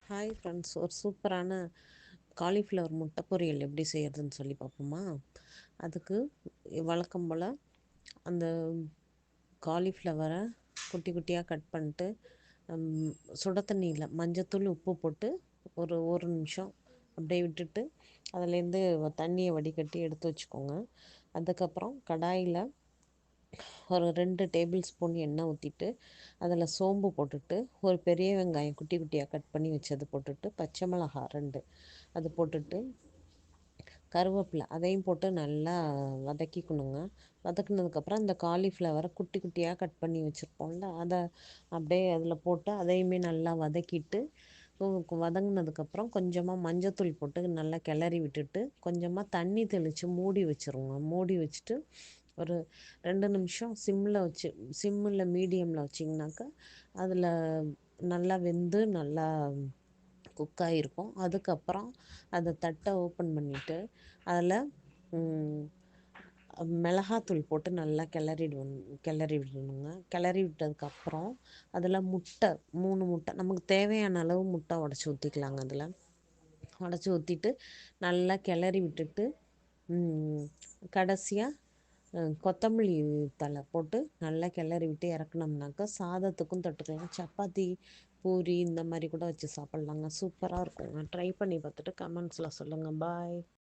Hi friends, ஒரு சூப்பரான cauliflower முட்டை பொரியல் எப்படி செய்யறதுன்னு சொல்லி பார்ப்போமா? அதுக்கு வழக்கம் போல் அந்த காலிஃப்ளவரை குட்டி குட்டியாக கட் பண்ணிட்டு சுட தண்ணியில் மஞ்சத்தூள் உப்பு போட்டு ஒரு ஒரு நிமிஷம் அப்படியே விட்டுட்டு அதுலேருந்து தண்ணியை வடிகட்டி எடுத்து வச்சுக்கோங்க. அதுக்கப்புறம் கடாயில் ஒரு 2 டேபிள் ஸ்பூன் எண்ணெய் ஊற்றிட்டு அதில் சோம்பு போட்டுட்டு ஒரு பெரிய வெங்காயம் குட்டி குட்டியாக கட் பண்ணி வச்சது போட்டுட்டு பச்சை மிளகாய் 2 அது போட்டுட்டு கருவேப்பிலை அதையும் போட்டு நல்லா வதக்கிக்கணுங்க. வதக்குனதுக்கப்புறம் இந்த காலிஃப்ளவரை குட்டி குட்டியாக கட் பண்ணி வச்சுருப்போம்ல அதை அப்படியே அதில் போட்டு அதையுமே நல்லா வதக்கிட்டு வதங்கினதுக்கப்புறம் கொஞ்சமாக மஞ்சத்தூள் போட்டு நல்லா கிளறி விட்டுட்டு கொஞ்சமாக தண்ணி தெளித்து மூடி வச்சுருவோங்க. மூடி வச்சுட்டு ஒரு 2 நிமிஷம் சிம்மில் மீடியமில் வச்சிங்கனாக்கா அதில் நல்லா வெந்து நல்லா குக்காகிருக்கும். அதுக்கப்புறம் அதை தட்டை ஓப்பன் பண்ணிவிட்டு அதில் மிளகாத்தூள் போட்டு நல்லா கிளறி விடணுங்க. கிளறி விட்டதுக்கப்புறம் அதில் முட்டை 3 முட்டை நமக்கு தேவையான அளவு முட்டை உடச்சி ஊற்றிக்கலாங்க. அதில் உடச்சி ஊற்றிட்டு நல்லா கிளறி விட்டுட்டு கடைசியாக கொத்தமல்லி தழை போட்டு நல்லா கிளறி விட்டு இறக்குனோம்னாக்கா சாதத்துக்கும் தொட்டுக்கலாம். சப்பாத்தி பூரி இந்த மாதிரி கூட வச்சு சாப்பிட்லாங்க. சூப்பராக இருக்குங்க. ட்ரை பண்ணி பார்த்துட்டு கமெண்ட்ஸில் சொல்லுங்கள். பாய்.